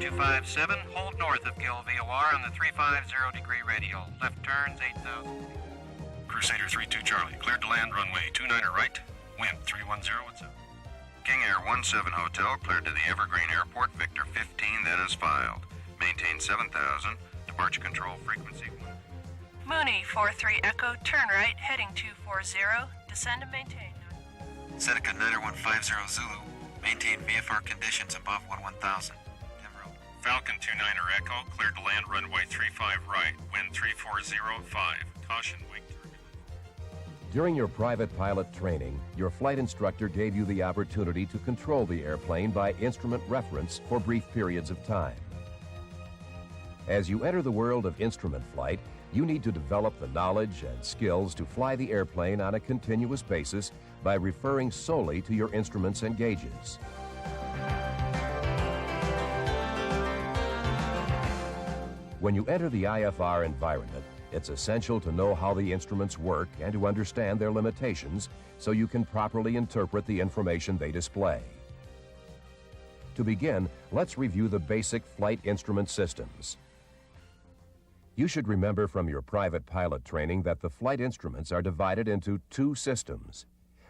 257, hold north of Gill VOR on the 350-degree radial. Left turns 8,000. Crusader 32 Charlie, cleared to land runway 29er right, wind 310, what's up? King Air 17 Hotel, cleared to the Evergreen Airport, Victor 15, that is filed. Maintain 7,000, departure control frequency. Mooney 43 Echo, turn right, heading 240, descend and maintain. Seneca 9150 Zulu, maintain VFR conditions above 11,000. Falcon 29er Echo, cleared to land runway 35 right, wind 340.5, caution wing turbulence. During your private pilot training, your flight instructor gave you the opportunity to control the airplane by instrument reference for brief periods of time. As you enter the world of instrument flight, you need to develop the knowledge and skills to fly the airplane on a continuous basis by referring solely to your instruments and gauges. When you enter the IFR environment, it's essential to know how the instruments work and to understand their limitations so you can properly interpret the information they display. To begin, let's review the basic flight instrument systems. You should remember from your private pilot training that the flight instruments are divided into two systems,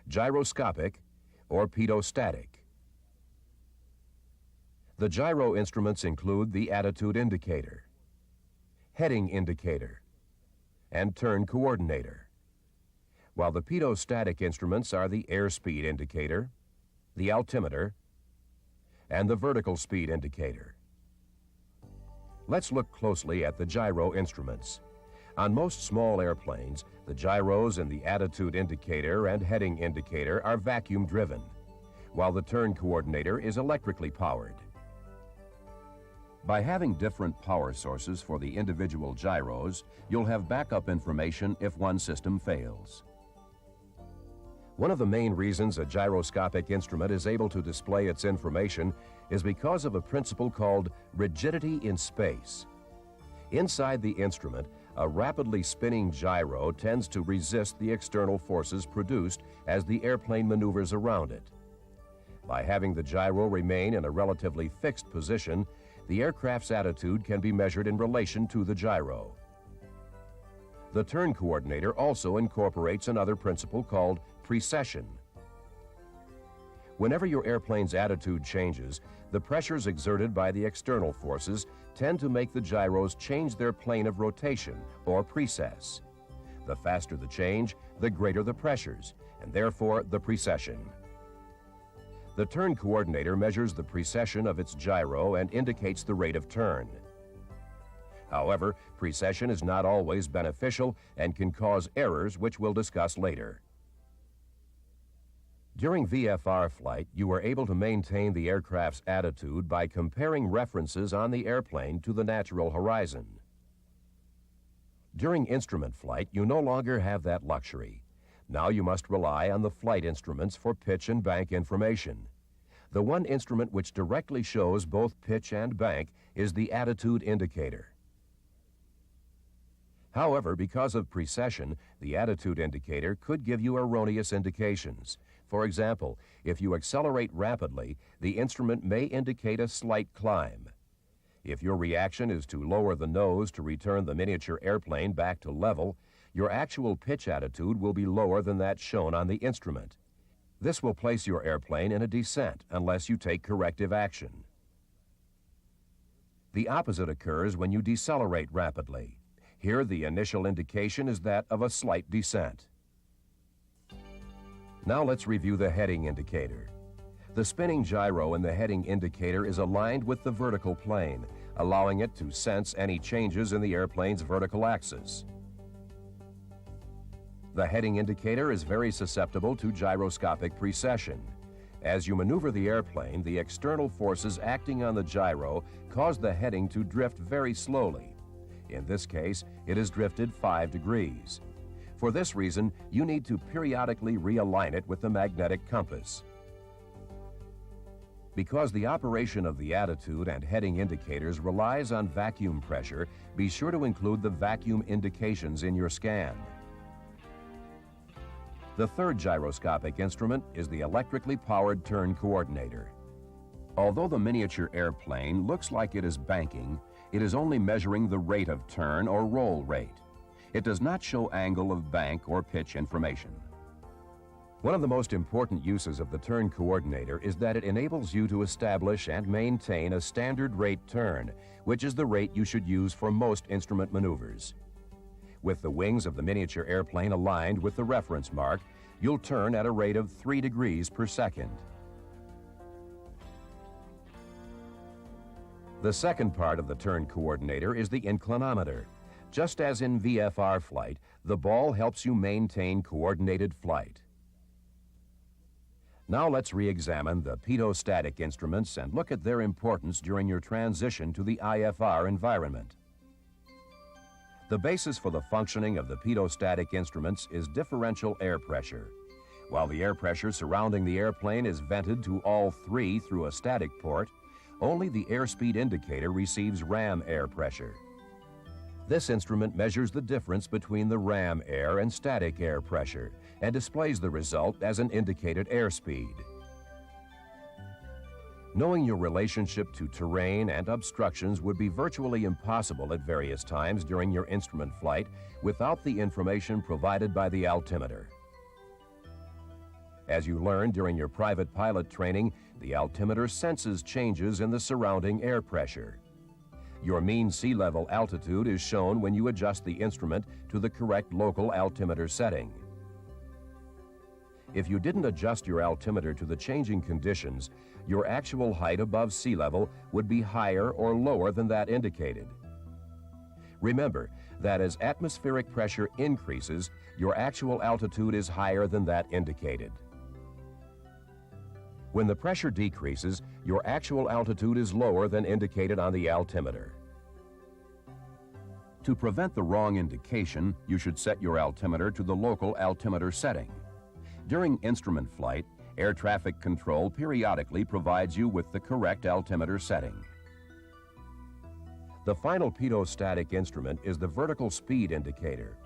gyroscopic or pedostatic. The gyro instruments include the attitude indicator, heading indicator, and turn coordinator, while the pedostatic instruments are the airspeed indicator, the altimeter, and the vertical speed indicator. Let's look closely at the gyro instruments. On most small airplanes, the gyros in the attitude indicator and heading indicator are vacuum driven, while the turn coordinator is electrically powered. By having different power sources for the individual gyros, you'll have backup information if one system fails. One of the main reasons a gyroscopic instrument is able to display its information is because of a principle called rigidity in space. Inside the instrument, a rapidly spinning gyro tends to resist the external forces produced as the airplane maneuvers around it. By having the gyro remain in a relatively fixed position, the aircraft's attitude can be measured in relation to the gyro. The turn coordinator also incorporates another principle called precession. Whenever your airplane's attitude changes, the pressures exerted by the external forces tend to make the gyros change their plane of rotation, or precess. The faster the change, the greater the pressures, and therefore the precession. The turn coordinator measures the precession of its gyro and indicates the rate of turn. However, precession is not always beneficial and can cause errors, which we'll discuss later. During VFR flight, you are able to maintain the aircraft's attitude by comparing references on the airplane to the natural horizon. During instrument flight, you no longer have that luxury. Now you must rely on the flight instruments for pitch and bank information. The one instrument which directly shows both pitch and bank is the attitude indicator. However, because of precession, the attitude indicator could give you erroneous indications. For example, if you accelerate rapidly, the instrument may indicate a slight climb. If your reaction is to lower the nose to return the miniature airplane back to level, your actual pitch attitude will be lower than that shown on the instrument. This will place your airplane in a descent unless you take corrective action. The opposite occurs when you decelerate rapidly. Here, the initial indication is that of a slight descent. Now let's review the heading indicator. The spinning gyro in the heading indicator is aligned with the vertical plane, allowing it to sense any changes in the airplane's vertical axis. The heading indicator is very susceptible to gyroscopic precession. As you maneuver the airplane, the external forces acting on the gyro cause the heading to drift very slowly. In this case, it is drifted 5 degrees. For this reason, you need to periodically realign it with the magnetic compass. Because the operation of the attitude and heading indicators relies on vacuum pressure, be sure to include the vacuum indications in your scan. The third gyroscopic instrument is the electrically powered turn coordinator. Although the miniature airplane looks like it is banking, it is only measuring the rate of turn or roll rate. It does not show angle of bank or pitch information. One of the most important uses of the turn coordinator is that it enables you to establish and maintain a standard rate turn, which is the rate you should use for most instrument maneuvers. With the wings of the miniature airplane aligned with the reference mark, you'll turn at a rate of 3 degrees per second. The second part of the turn coordinator is the inclinometer. Just as in VFR flight, the ball helps you maintain coordinated flight. Now let's re-examine the pitot-static instruments and look at their importance during your transition to the IFR environment. The basis for the functioning of the pitot-static instruments is differential air pressure. While the air pressure surrounding the airplane is vented to all three through a static port, only the airspeed indicator receives ram air pressure. This instrument measures the difference between the ram air and static air pressure and displays the result as an indicated airspeed. Knowing your relationship to terrain and obstructions would be virtually impossible at various times during your instrument flight without the information provided by the altimeter. As you learned during your private pilot training, the altimeter senses changes in the surrounding air pressure. Your mean sea level altitude is shown when you adjust the instrument to the correct local altimeter setting. If you didn't adjust your altimeter to the changing conditions, your actual height above sea level would be higher or lower than that indicated. Remember that as atmospheric pressure increases, your actual altitude is higher than that indicated. When the pressure decreases, your actual altitude is lower than indicated on the altimeter. To prevent the wrong indication, you should set your altimeter to the local altimeter setting. During instrument flight, air traffic control periodically provides you with the correct altimeter setting. The final pitot-static instrument is the vertical speed indicator.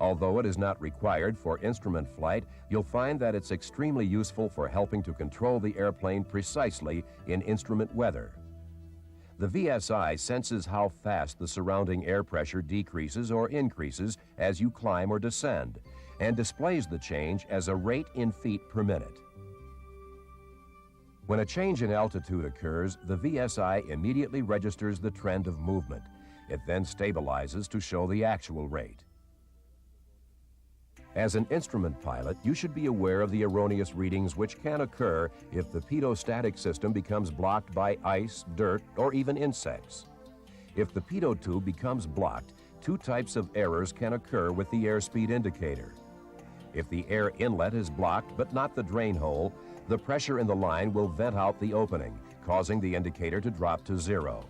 Although it is not required for instrument flight, you'll find that it's extremely useful for helping to control the airplane precisely in instrument weather. The VSI senses how fast the surrounding air pressure decreases or increases as you climb or descend, and displays the change as a rate in feet per minute. When a change in altitude occurs, the VSI immediately registers the trend of movement. It then stabilizes to show the actual rate. As an instrument pilot, you should be aware of the erroneous readings which can occur if the pitot-static system becomes blocked by ice, dirt, or even insects. If the pitot tube becomes blocked, two types of errors can occur with the airspeed indicator. If the air inlet is blocked but not the drain hole, the pressure in the line will vent out the opening, causing the indicator to drop to 0.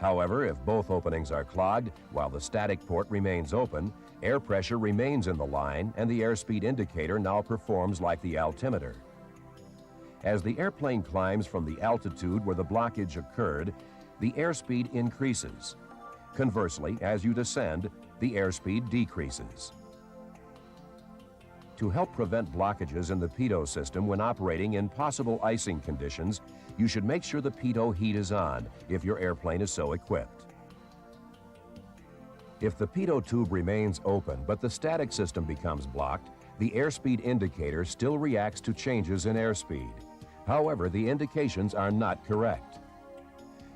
However, if both openings are clogged while the static port remains open, air pressure remains in the line and the airspeed indicator now performs like the altimeter. As the airplane climbs from the altitude where the blockage occurred, the airspeed increases. Conversely, as you descend, the airspeed decreases. To help prevent blockages in the pitot system when operating in possible icing conditions, you should make sure the pitot heat is on if your airplane is so equipped. If the pitot tube remains open but the static system becomes blocked, the airspeed indicator still reacts to changes in airspeed. However, the indications are not correct.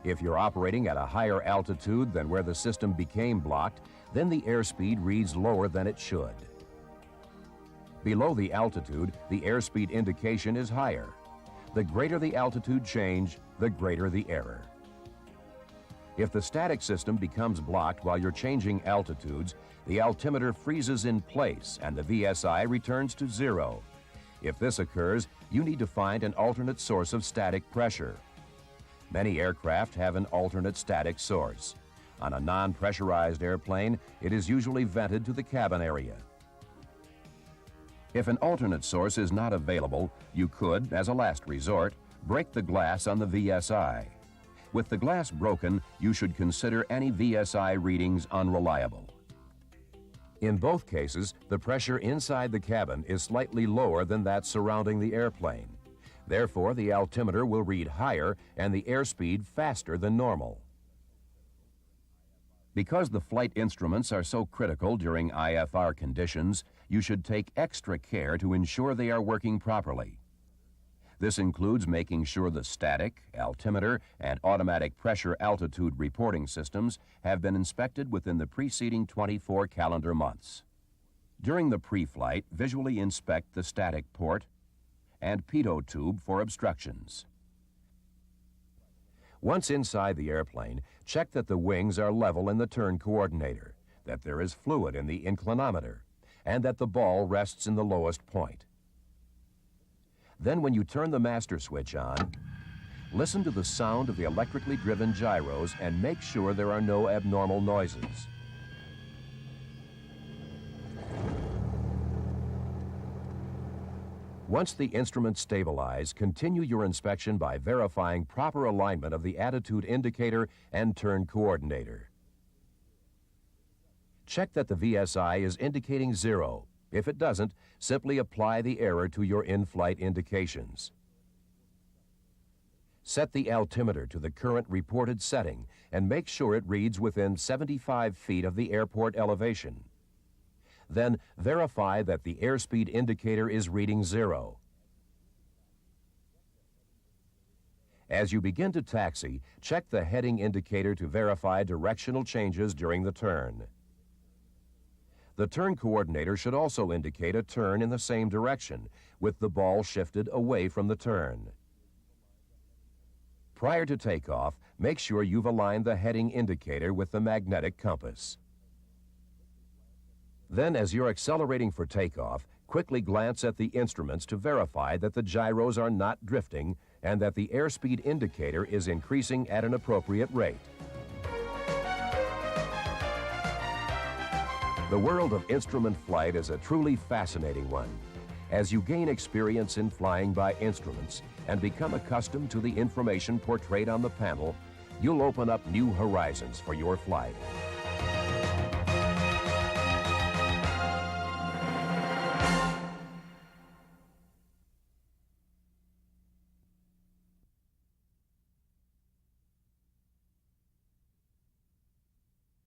If you're operating at a higher altitude than where the system became blocked, then the airspeed reads lower than it should. Below the altitude, the airspeed indication is higher. The greater the altitude change, the greater the error. If the static system becomes blocked while you're changing altitudes, the altimeter freezes in place and the VSI returns to 0. If this occurs, you need to find an alternate source of static pressure. Many aircraft have an alternate static source. On a non-pressurized airplane, it is usually vented to the cabin area. If an alternate source is not available, you could, as a last resort, break the glass on the VSI. With the glass broken, you should consider any VSI readings unreliable. In both cases, the pressure inside the cabin is slightly lower than that surrounding the airplane. Therefore, the altimeter will read higher and the airspeed faster than normal. Because the flight instruments are so critical during IFR conditions, you should take extra care to ensure they are working properly. This includes making sure the static, altimeter, and automatic pressure altitude reporting systems have been inspected within the preceding 24 calendar months. During the pre-flight, visually inspect the static port and pitot tube for obstructions. Once inside the airplane, check that the wings are level in the turn coordinator, that there is fluid in the inclinometer, and that the ball rests in the lowest point. Then when you turn the master switch on, listen to the sound of the electrically driven gyros and make sure there are no abnormal noises. Once the instruments stabilize, continue your inspection by verifying proper alignment of the attitude indicator and turn coordinator. Check that the VSI is indicating 0. If it doesn't, simply apply the error to your in-flight indications. Set the altimeter to the current reported setting and make sure it reads within 75 feet of the airport elevation. Then verify that the airspeed indicator is reading 0. As you begin to taxi, check the heading indicator to verify directional changes during the turn. The turn coordinator should also indicate a turn in the same direction, with the ball shifted away from the turn. Prior to takeoff, make sure you've aligned the heading indicator with the magnetic compass. Then, as you're accelerating for takeoff, quickly glance at the instruments to verify that the gyros are not drifting and that the airspeed indicator is increasing at an appropriate rate. The world of instrument flight is a truly fascinating one. As you gain experience in flying by instruments and become accustomed to the information portrayed on the panel, you'll open up new horizons for your flight.